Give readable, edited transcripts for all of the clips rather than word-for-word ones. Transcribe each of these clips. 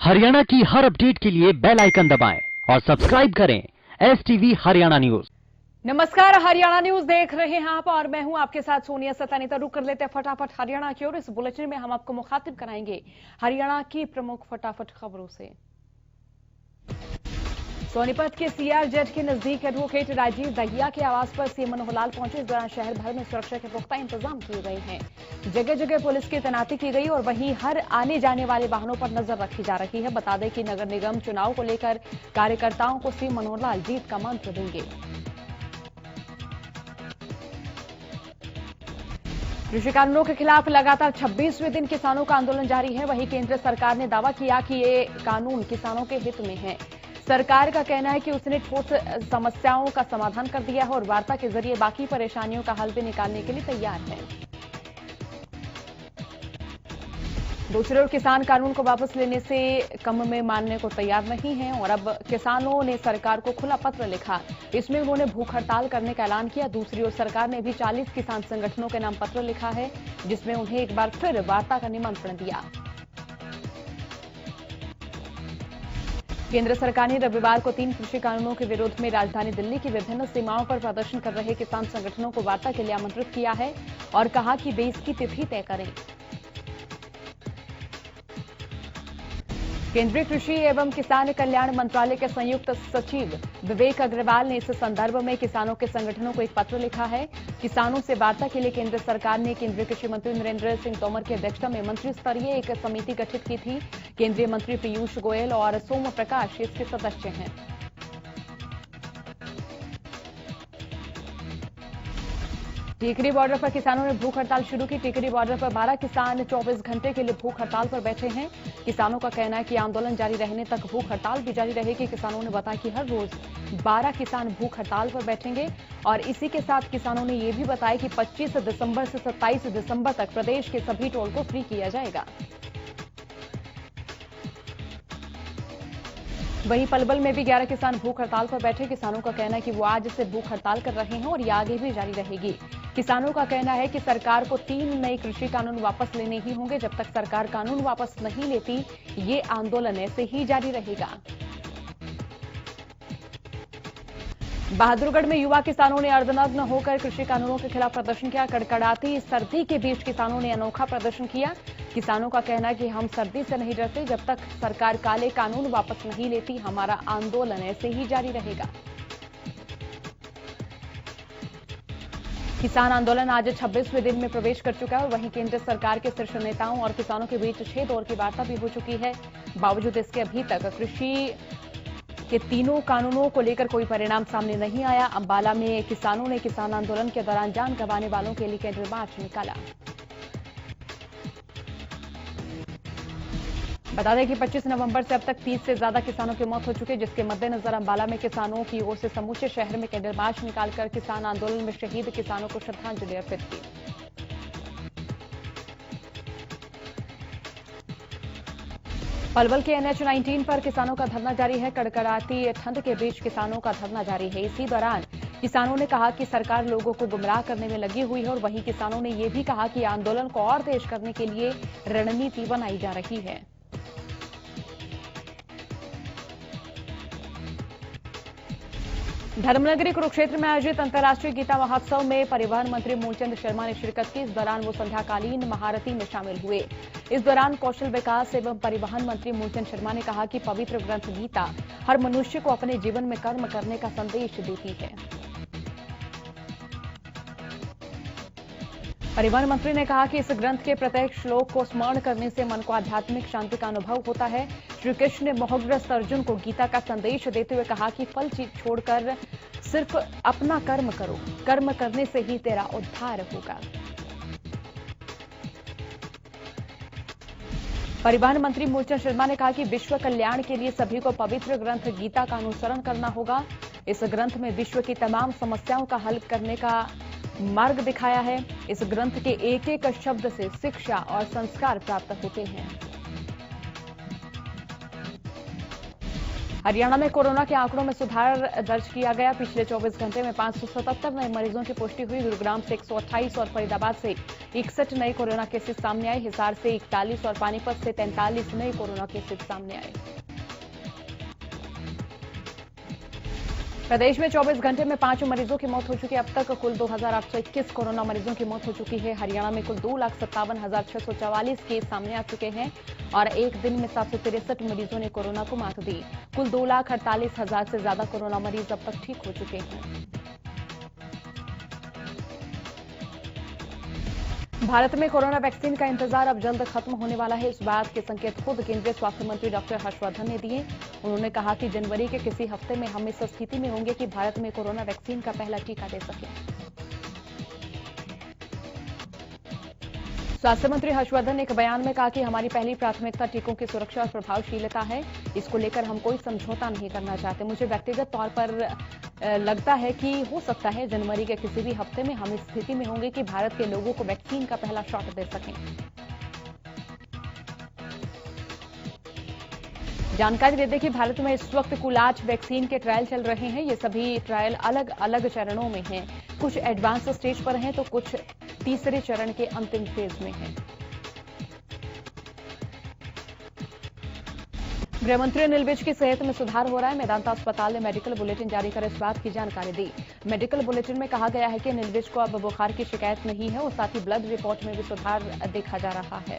हरियाणा की हर अपडेट के लिए बेल आइकन दबाएं और सब्सक्राइब करें STV हरियाणा न्यूज। नमस्कार, हरियाणा न्यूज देख रहे हैं आप और मैं हूं आपके साथ सोनिया सतानी। तो रुक कर लेते हैं फटाफट हरियाणा की ओर। इस बुलेटिन में हम आपको मुखातिब कराएंगे हरियाणा की प्रमुख फटाफट खबरों से। सोनीपत के सीआरजेड के नजदीक एडवोकेट राजीव दहिया के आवास पर सीएम मनोहर लाल पहुंचे। इस दौरान शहर भर में सुरक्षा के पुख्ता इंतजाम किए गए हैं। जगह जगह पुलिस की तैनाती की गई और वहीं हर आने जाने वाले वाहनों पर नजर रखी जा रही है। बता दें कि नगर निगम चुनाव को लेकर कार्यकर्ताओं को सीएम मनोहर लाल जीत का मंत्र देंगे। कृषि कानूनों के खिलाफ लगातार 26वें दिन किसानों का आंदोलन जारी है। वहीं केंद्र सरकार ने दावा किया कि ये कानून किसानों के हित में है। सरकार का कहना है कि उसने ठोस समस्याओं का समाधान कर दिया है और वार्ता के जरिए बाकी परेशानियों का हल भी निकालने के लिए तैयार है। दूसरी ओर किसान कानून को वापस लेने से कम में मानने को तैयार नहीं है और अब किसानों ने सरकार को खुला पत्र लिखा। इसमें उन्होंने भूख हड़ताल करने का ऐलान किया। दूसरी ओर सरकार ने भी 40 किसान संगठनों के नाम पत्र लिखा है, जिसमें उन्हें एक बार फिर वार्ता का निमंत्रण दिया। केंद्र सरकार ने रविवार को 3 कृषि कानूनों के विरोध में राजधानी दिल्ली की विभिन्न सीमाओं पर प्रदर्शन कर रहे किसान संगठनों को वार्ता के लिए आमंत्रित किया है और कहा कि वे इसकी तिथि तय करें। केंद्रीय कृषि एवं किसान कल्याण मंत्रालय के संयुक्त सचिव विवेक अग्रवाल ने इस संदर्भ में किसानों के संगठनों को एक पत्र लिखा है। किसानों से वार्ता के लिए केंद्र सरकार ने केंद्रीय कृषि मंत्री नरेंद्र सिंह तोमर की अध्यक्षता में मंत्री स्तरीय एक समिति गठित की थी। केंद्रीय मंत्री पीयूष गोयल और सोम प्रकाश इसके सदस्य हैं। टिकरी बॉर्डर पर किसानों ने भूख हड़ताल शुरू की। टिकरी बॉर्डर पर 12 किसान 24 घंटे के लिए भूख हड़ताल पर बैठे हैं। किसानों का कहना है कि आंदोलन जारी रहने तक भूख हड़ताल भी जारी रहेगी। किसानों ने बताया कि हर रोज 12 किसान भूख हड़ताल पर बैठेंगे और इसी के साथ किसानों ने यह भी बताया कि 25 दिसंबर से 27 दिसंबर तक प्रदेश के सभी टोल को फ्री किया जाएगा। वहीं पलवल में भी 11 किसान भूख हड़ताल पर बैठे। किसानों का कहना है कि वो आज से भूख हड़ताल कर रहे हैं और ये आगे भी जारी रहेगी। किसानों का कहना है कि सरकार को 3 नए कृषि कानून वापस लेने ही होंगे। जब तक सरकार कानून वापस नहीं लेती, ये आंदोलन ऐसे ही जारी रहेगा। बहादुरगढ़ में युवा किसानों ने अर्धनग्न होकर कृषि कानूनों के खिलाफ प्रदर्शन किया। कड़कड़ाती सर्दी के बीच किसानों ने अनोखा प्रदर्शन किया। किसानों का कहना है कि हम सर्दी से नहीं डरते। जब तक सरकार काले कानून वापस नहीं लेती, हमारा आंदोलन ऐसे ही जारी रहेगा। किसान आंदोलन आज 26वें दिन में प्रवेश कर चुका है और वहीं केंद्र सरकार के शीर्ष नेताओं और किसानों के बीच 6 दौर की वार्ता भी हो चुकी है। बावजूद इसके अभी तक कृषि के तीनों कानूनों को लेकर कोई परिणाम सामने नहीं आया। अंबाला में किसानों ने किसान आंदोलन के दौरान जान गंवाने वालों के लिए कैंडल मार्च निकाला। बता दें कि 25 नवंबर से अब तक 30 से ज्यादा किसानों की मौत हो चुकी है, जिसके मद्देनजर अंबाला में किसानों की ओर से समूचे शहर में कैंडल मार्च निकालकर किसान आंदोलन में शहीद किसानों को श्रद्धांजलि अर्पित की। पलवल के NH-19 पर किसानों का धरना जारी है। कड़कड़ाती ठंड के बीच किसानों का धरना जारी है। इसी दौरान किसानों ने कहा कि सरकार लोगों को गुमराह करने में लगी हुई है और वहीं किसानों ने यह भी कहा कि आंदोलन को और तेज करने के लिए रणनीति बनाई जा रही है। धर्मनगरी कुरुक्षेत्र में आयोजित अंतर्राष्ट्रीय गीता महोत्सव में परिवहन मंत्री मूलचंद शर्मा ने शिरकत की। इस दौरान वो संध्याकालीन महारती में शामिल हुए। इस दौरान कौशल विकास एवं परिवहन मंत्री मूलचंद शर्मा ने कहा कि पवित्र ग्रंथ गीता हर मनुष्य को अपने जीवन में कर्म करने का संदेश देती है। परिवहन मंत्री ने कहा कि इस ग्रंथ के प्रत्येक श्लोक को स्मरण करने से मन को आध्यात्मिक शांति का अनुभव होता है। श्री कृष्ण ने मोहग्रस्त अर्जुन को गीता का संदेश देते हुए कहा कि फल छोड़कर सिर्फ अपना कर्म करो, कर्म करने से ही तेरा उद्धार होगा। परिवहन मंत्री मूलचंद शर्मा ने कहा कि विश्व कल्याण के लिए सभी को पवित्र ग्रंथ गीता का अनुसरण करना होगा। इस ग्रंथ में विश्व की तमाम समस्याओं का हल करने का मार्ग दिखाया है। इस ग्रंथ के एक एक शब्द से शिक्षा और संस्कार प्राप्त होते हैं। हरियाणा में कोरोना के आंकड़ों में सुधार दर्ज किया गया। पिछले 24 घंटे में 577 नए मरीजों की पुष्टि हुई। गुरुग्राम से 128 और फरीदाबाद से 61 नए कोरोना केसेस सामने आए। हिसार से 41 और पानीपत से 43 नए कोरोना केसेस सामने आए। प्रदेश में 24 घंटे में 5 मरीजों की मौत हो चुकी है। अब तक कुल 2,821 कोरोना मरीजों की मौत हो चुकी है। हरियाणा में कुल 2,57,644 केस सामने आ चुके हैं और एक दिन में 763 मरीजों ने कोरोना को मात दी। कुल 2,48,000 से ज्यादा कोरोना मरीज अब तक ठीक हो चुके हैं। भारत में कोरोना वैक्सीन का इंतजार अब जल्द खत्म होने वाला है। इस बात के संकेत खुद केंद्रीय स्वास्थ्य मंत्री डॉक्टर हर्षवर्धन ने दिए। उन्होंने कहा कि जनवरी के किसी हफ्ते में हम इस स्थिति में होंगे कि भारत में कोरोना वैक्सीन का पहला टीका दे सकें। स्वास्थ्य मंत्री हर्षवर्धन ने एक बयान में कहा कि हमारी पहली प्राथमिकता टीकों की सुरक्षा और प्रभावशीलता है। इसको लेकर हम कोई समझौता नहीं करना चाहते। मुझे व्यक्तिगत तौर पर लगता है कि हो सकता है जनवरी के किसी भी हफ्ते में हम इस स्थिति में होंगे कि भारत के लोगों को वैक्सीन का पहला शॉट दे सकें। जानकारी दे दें कि भारत में इस वक्त कुल 8 वैक्सीन के ट्रायल चल रहे हैं। ये सभी ट्रायल अलग अलग चरणों में हैं। कुछ एडवांस स्टेज पर हैं तो कुछ तीसरे चरण के अंतिम फेज में हैं। गृहमंत्री अनिल विज की सेहत में सुधार हो रहा है। मेदांता अस्पताल ने मेडिकल बुलेटिन जारी कर इस बात की जानकारी दी। मेडिकल बुलेटिन में कहा गया है कि अनिल विज को अब बुखार की शिकायत नहीं है और साथ ही ब्लड रिपोर्ट में भी सुधार देखा जा रहा है।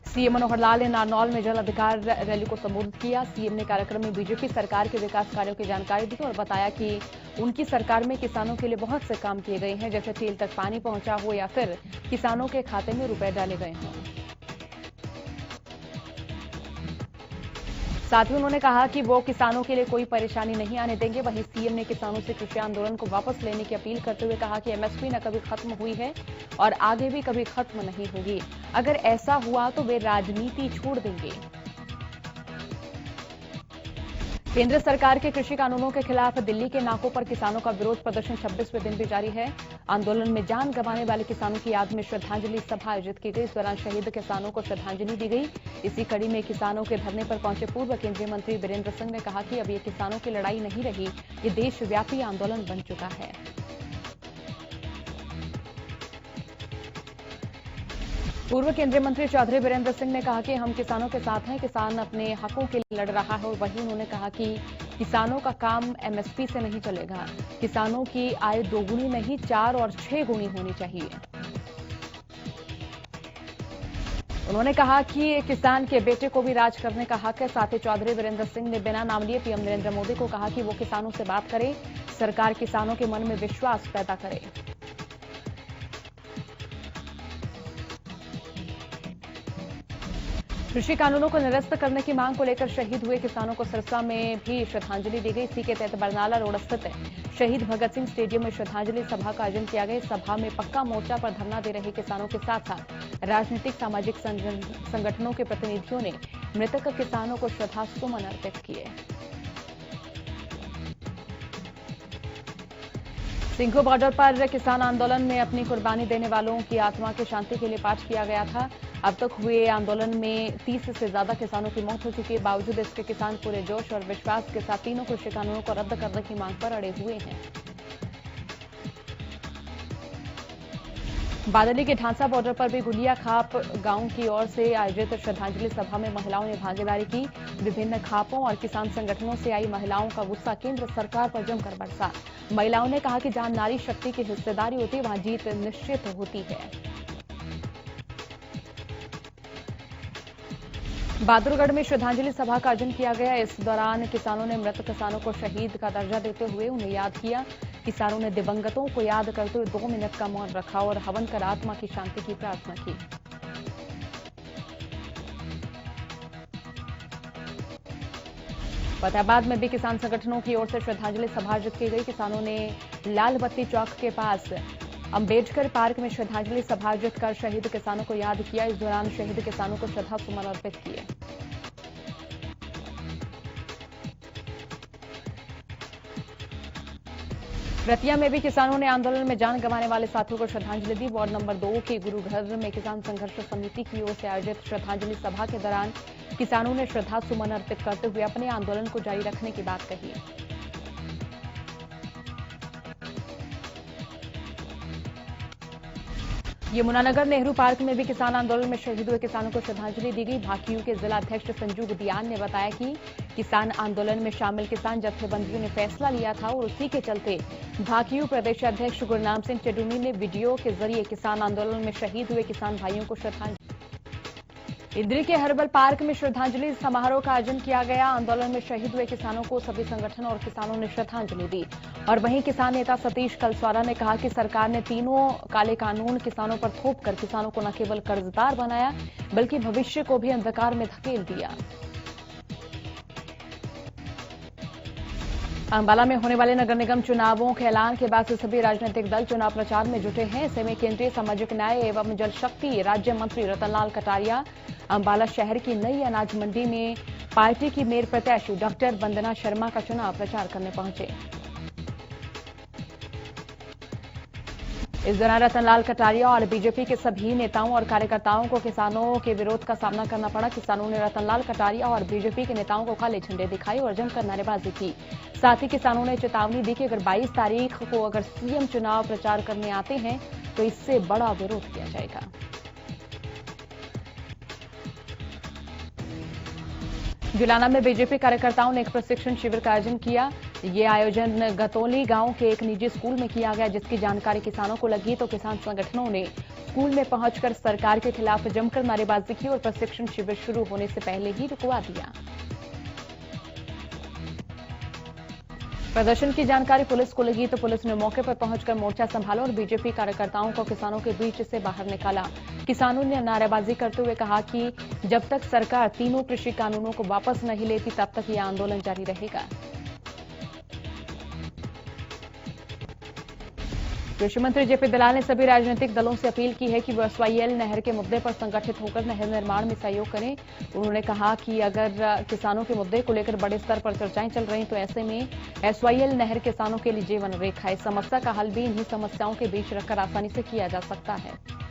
सीएम मनोहर लाल ने नारनौल में जल अधिकार रैली को संबोधित किया। सीएम ने कार्यक्रम में बीजेपी सरकार के विकास कार्यों की जानकारी दी और बताया कि उनकी सरकार में किसानों के लिए बहुत से काम किए गए हैं, जैसे टेल तक पानी पहुंचा हो या फिर किसानों के खाते में रुपए डाले गए हों। साथ ही उन्होंने कहा कि वो किसानों के लिए कोई परेशानी नहीं आने देंगे। वहीं सीएम ने किसानों से कृषि आंदोलन को वापस लेने की अपील करते हुए कहा कि एमएसपी न कभी खत्म हुई है और आगे भी कभी खत्म नहीं होगी। अगर ऐसा हुआ तो वे राजनीति छोड़ देंगे। केंद्र सरकार के कृषि कानूनों के खिलाफ दिल्ली के नाकों पर किसानों का विरोध प्रदर्शन 26वें दिन भी जारी है। आंदोलन में जान गंवाने वाले किसानों की याद में श्रद्धांजलि सभा आयोजित की गई। इस दौरान शहीद किसानों को श्रद्धांजलि दी गई। इसी कड़ी में किसानों के धरने पर पहुंचे पूर्व केंद्रीय मंत्री वीरेंद्र सिंह ने कहा कि अब ये किसानों की लड़ाई नहीं रही, ये देशव्यापी आंदोलन बन चुका है। पूर्व केंद्रीय मंत्री चौधरी वीरेंद्र सिंह ने कहा कि हम किसानों के साथ हैं। किसान अपने हकों के लिए लड़ रहा है और वहीं उन्होंने कहा कि किसानों का काम एमएसपी से नहीं चलेगा। किसानों की आय 2 गुनी नहीं 4 और 6 गुनी होनी चाहिए। उन्होंने कहा कि किसान के बेटे को भी राज करने का हक है। साथ ही चौधरी वीरेंद्र सिंह ने बिना नाम लिए पीएम नरेंद्र मोदी को कहा कि वो किसानों से बात करे, सरकार किसानों के मन में विश्वास पैदा करे। कृषि कानूनों को निरस्त करने की मांग को लेकर शहीद हुए किसानों को सिरसा में भी श्रद्धांजलि दी गई। इसी के तहत बरनाला रोड स्थित शहीद भगत सिंह स्टेडियम में श्रद्धांजलि सभा का आयोजन किया गया। सभा में पक्का मोर्चा पर धरना दे रहे किसानों के साथ साथ राजनीतिक सामाजिक संगठनों के प्रतिनिधियों ने मृतक किसानों को श्रद्धासुमन अर्पित किए। सिंघू बॉर्डर पर किसान आंदोलन में अपनी कुर्बानी देने वालों की आत्मा की शांति के लिए पाठ किया गया था। अब तक हुए आंदोलन में 30 से ज्यादा किसानों की मौत हो चुकी है। बावजूद इसके किसान पूरे जोश और विश्वास के साथ तीनों कृषि कानूनों को रद्द करने की मांग पर अड़े हुए हैं। बादली के ढांसा बॉर्डर पर भी गुलिया खाप गांव की ओर से आयोजित श्रद्धांजलि सभा में महिलाओं ने भागीदारी की। विभिन्न खापों और किसान संगठनों से आई महिलाओं का गुस्सा केंद्र सरकार पर जमकर बरसा। महिलाओं ने कहा कि जहां नारी शक्ति की हिस्सेदारी होती है वहां जीत निश्चित होती है। बहादुरगढ़ में श्रद्धांजलि सभा का आयोजन किया गया। इस दौरान किसानों ने मृत किसानों को शहीद का दर्जा देते हुए उन्हें याद किया। किसानों ने दिवंगतों को याद करते हुए 2 मिनट का मौन रखा और हवन कर आत्मा की शांति की प्रार्थना की। फतेहाबाद में भी किसान संगठनों की ओर से श्रद्धांजलि सभा आयोजित की गई। किसानों ने लाल बत्ती चौक के पास अंबेडकर पार्क में श्रद्धांजलि सभा आयोजित कर शहीद किसानों को याद किया। इस दौरान शहीद किसानों को श्रद्धासुमन अर्पित किए। रतिया में भी किसानों ने आंदोलन में जान गंवाने वाले साथियों को श्रद्धांजलि दी। वार्ड नंबर 2 के गुरुघर में किसान संघर्ष समिति की ओर से आयोजित श्रद्धांजलि सभा के दौरान किसानों ने श्रद्धासुमन अर्पित करते हुए अपने आंदोलन को जारी रखने की बात कही। यमुनानगर नेहरू पार्क में भी किसान आंदोलन में शहीद हुए किसानों को श्रद्धांजलि दी गई। भाकियू के जिला अध्यक्ष संजू गुदियान ने बताया कि किसान आंदोलन में शामिल किसान जत्थेबंदियों ने फैसला लिया था और उसी के चलते भाकियू प्रदेश अध्यक्ष गुरनाम सिंह चडूनी ने वीडियो के जरिए किसान आंदोलन में शहीद हुए किसान भाइयों को श्रद्धांजलि। इंद्री के हर्बल पार्क में श्रद्धांजलि समारोह का आयोजन किया गया। आंदोलन में शहीद हुए किसानों को सभी संगठन और किसानों ने श्रद्धांजलि दी। और वहीं किसान नेता सतीश कलस्वारा ने कहा कि सरकार ने तीनों काले कानून किसानों पर थोपकर किसानों को न केवल कर्जदार बनाया बल्कि भविष्य को भी अंधकार में धकेल दिया। अंबाला में होने वाले नगर निगम चुनावों के ऐलान के बाद से सभी राजनीतिक दल चुनाव प्रचार में जुटे हैं। ऐसे में केंद्रीय सामाजिक न्याय एवं जल शक्ति राज्य मंत्री रतनलाल कटारिया अंबाला शहर की नई अनाज मंडी में पार्टी की मेयर प्रत्याशी डॉक्टर वंदना शर्मा का चुनाव प्रचार करने पहुंचे। इस दौरान रतनलाल कटारिया और बीजेपी के सभी नेताओं और कार्यकर्ताओं को किसानों के विरोध का सामना करना पड़ा। किसानों ने रतनलाल कटारिया और बीजेपी के नेताओं को काले झंडे दिखाए और जमकर नारेबाजी की। साथ ही किसानों ने चेतावनी दी कि अगर 22 तारीख को अगर सीएम चुनाव प्रचार करने आते हैं तो इससे बड़ा विरोध किया जाएगा। जुलाना में बीजेपी कार्यकर्ताओं ने एक प्रशिक्षण शिविर का आयोजन किया। ये आयोजन गतौली गांव के एक निजी स्कूल में किया गया, जिसकी जानकारी किसानों को लगी तो किसान संगठनों ने स्कूल में पहुंचकर सरकार के खिलाफ जमकर नारेबाजी की और प्रशिक्षण शिविर शुरू होने से पहले ही रुकवा दिया। प्रदर्शन की जानकारी पुलिस को लगी तो पुलिस ने मौके पर पहुंचकर मोर्चा संभाला और बीजेपी कार्यकर्ताओं को किसानों के बीच से बाहर निकाला। किसानों ने नारेबाजी करते हुए कहा कि जब तक सरकार तीनों कृषि कानूनों को वापस नहीं लेती तब तक यह आंदोलन जारी रहेगा। कृषि मंत्री जेपी दलाल ने सभी राजनीतिक दलों से अपील की है कि वो एसवाईएल नहर के मुद्दे पर संगठित होकर नहर निर्माण में सहयोग करें। उन्होंने कहा कि अगर किसानों के मुद्दे को लेकर बड़े स्तर पर चर्चाएं चल रही तो ऐसे में एसवाईएल नहर किसानों के लिए जीवन रेखा है। समस्या का हल भी इन्हीं समस्याओं के बीच रखकर आसानी से किया जा सकता है।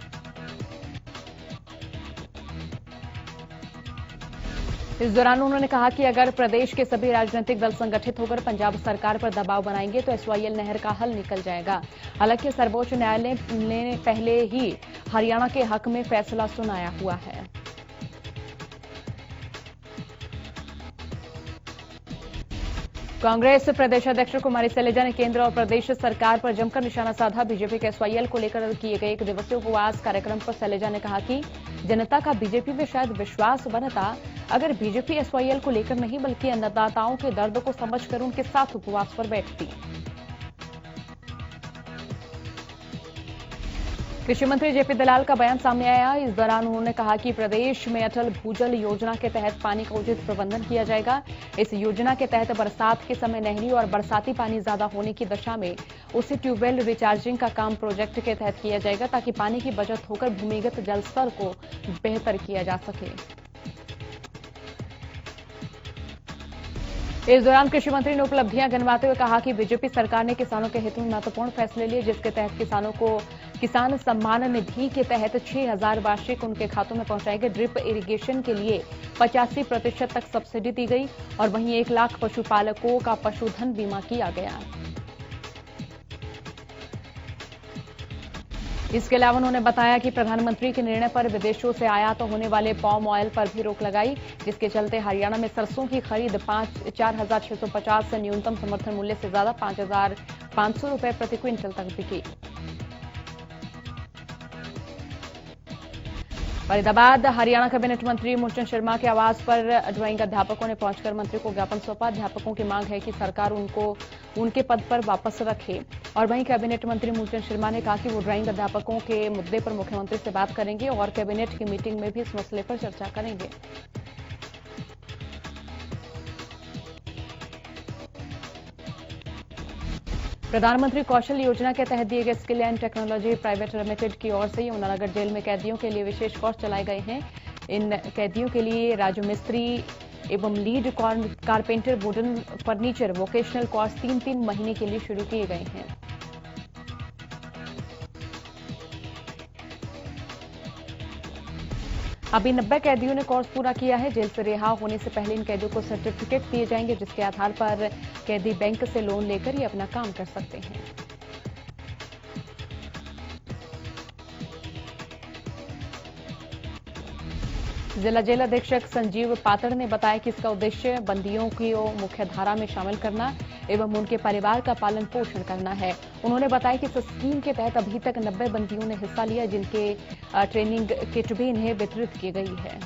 इस दौरान उन्होंने कहा कि अगर प्रदेश के सभी राजनीतिक दल संगठित होकर पंजाब सरकार पर दबाव बनाएंगे तो एसवाईएल नहर का हल निकल जाएगा। हालांकि सर्वोच्च न्यायालय ने पहले ही हरियाणा के हक में फैसला सुनाया हुआ है। कांग्रेस प्रदेश अध्यक्ष कुमारी शैलजा ने केंद्र और प्रदेश सरकार पर जमकर निशाना साधा। बीजेपी के एसवाईएल को लेकर किए गए एक दिवसीय उपवास कार्यक्रम पर शैलजा ने कहा कि जनता का बीजेपी में शायद विश्वास बनता अगर बीजेपी एसवाईएल को लेकर नहीं बल्कि अन्नदाताओं के दर्द को समझकर उनके साथ उपवास पर बैठती। कृषि मंत्री जेपी दलाल का बयान सामने आया। इस दौरान उन्होंने कहा कि प्रदेश में अटल भूजल योजना के तहत पानी का उचित प्रबंधन किया जाएगा। इस योजना के तहत बरसात के समय नहरी और बरसाती पानी ज्यादा होने की दशा में उसे ट्यूबवेल रिचार्जिंग का काम प्रोजेक्ट के तहत किया जाएगा ताकि पानी की बचत होकर भूमिगत जल स्तर को बेहतर किया जा सके। इस दौरान कृषि मंत्री ने उपलब्धियां गिनवाते हुए कहा कि बीजेपी सरकार ने किसानों के हित में महत्वपूर्ण फैसले लिए, जिसके तहत किसानों को किसान सम्मान निधि के तहत 6,000 वार्षिक उनके खातों में पहुंचाए गए। ड्रिप इरिगेशन के लिए 85% तक सब्सिडी दी गई और वहीं 1 लाख पशुपालकों का पशुधन बीमा किया गया। इसके अलावा उन्होंने बताया कि प्रधानमंत्री के निर्णय पर विदेशों से आयात होने वाले पाम ऑयल पर भी रोक लगाई, जिसके चलते हरियाणा में सरसों की खरीद 4,650 से न्यूनतम समर्थन मूल्य से ज्यादा 5,500 रुपए प्रति क्विंटल तक बिकी। फरीदाबाद हरियाणा कैबिनेट मंत्री मूलचंद शर्मा के आवास पर ड्राइंग अध्यापकों ने पहुंचकर मंत्री को ज्ञापन सौंपा। अध्यापकों की मांग है कि सरकार उनको उनके पद पर वापस रखे। और वहीं कैबिनेट मंत्री मूलचंद शर्मा ने कहा कि वो ड्राइंग अध्यापकों के मुद्दे पर मुख्यमंत्री से बात करेंगे और कैबिनेट की मीटिंग में भी इस मसले पर चर्चा करेंगे। प्रधानमंत्री कौशल योजना के तहत दिए गए skill and technology private limited की ओर से यमुनानगर जेल में कैदियों के लिए विशेष कोर्स चलाए गए हैं। इन कैदियों के लिए राजमिस्त्री एवं lead carpenter wooden furniture vocational course 3-3 महीने के लिए शुरू किए गए हैं। अभी 90 कैदियों ने कोर्स पूरा किया है। जेल से रिहा होने से पहले इन कैदियों को सर्टिफिकेट दिए जाएंगे, जिसके आधार पर कैदी बैंक से लोन लेकर ही अपना काम कर सकते हैं। जिला जेल अधीक्षक संजीव पातड़ ने बताया कि इसका उद्देश्य बंदियों को मुख्यधारा में शामिल करना एवं उनके परिवार का पालन पोषण करना है। उन्होंने बताया कि इस स्कीम के तहत अभी तक 90 बंदियों ने हिस्सा लिया, जिनके ट्रेनिंग किट भी इन्हें वितरित की गई है।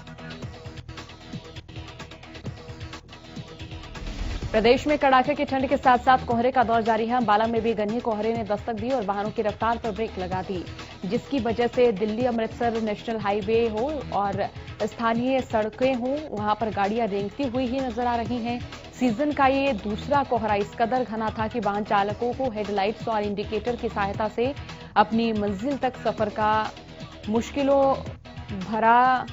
प्रदेश में कड़ाके की ठंड के साथ साथ कोहरे का दौर जारी है। अंबाला में भी घने कोहरे ने दस्तक दी और वाहनों की रफ्तार पर ब्रेक लगा दी, जिसकी वजह से दिल्ली अमृतसर नेशनल हाईवे हो और स्थानीय सड़कें हों, वहां पर गाड़ियां रेंगती हुई ही नजर आ रही हैं। सीजन का ये दूसरा कोहरा इस कदर घना था कि वाहन चालकों को हेडलाइट्स और इंडिकेटर की सहायता से अपनी मंजिल तक सफर का मुश्किलों भरा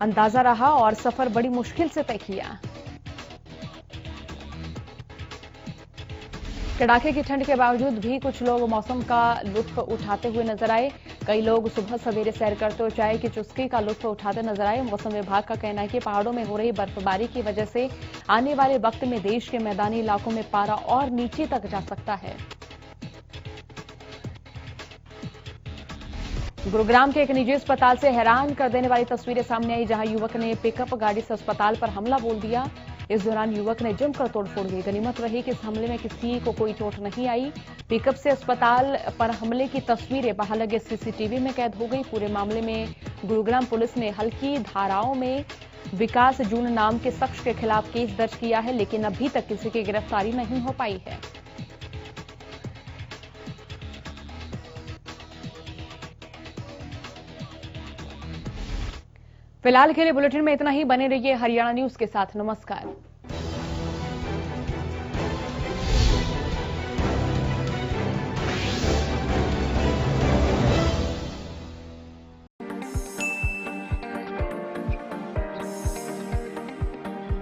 अंदाजा रहा और सफर बड़ी मुश्किल से तय किया। कड़ाके की ठंड के बावजूद भी कुछ लोग मौसम का लुत्फ उठाते हुए नजर आए। कई लोग सुबह सवेरे सैर करते और चाय की चुस्की का लुत्फ उठाते नजर आए। मौसम विभाग का कहना है कि पहाड़ों में हो रही बर्फबारी की वजह से आने वाले वक्त में देश के मैदानी इलाकों में पारा और नीचे तक जा सकता है। गुरुग्राम के एक निजी अस्पताल से हैरान कर देने वाली तस्वीरें सामने आई, जहां युवक ने पिकअप गाड़ी से अस्पताल पर हमला बोल दिया। इस दौरान युवक ने जमकर तोड़फोड़ की। गनीमत रही कि इस हमले में किसी को कोई चोट नहीं आई। पिकअप से अस्पताल पर हमले की तस्वीरें बाहर लगे सीसीटीवी में कैद हो गई। पूरे मामले में गुरुग्राम पुलिस ने हल्की धाराओं में विकास जून नाम के शख्स के खिलाफ केस दर्ज किया है, लेकिन अभी तक किसी की गिरफ्तारी नहीं हो पाई है। फिलहाल के लिए बुलेटिन में इतना ही। बने रहिए हरियाणा न्यूज के साथ। नमस्कार।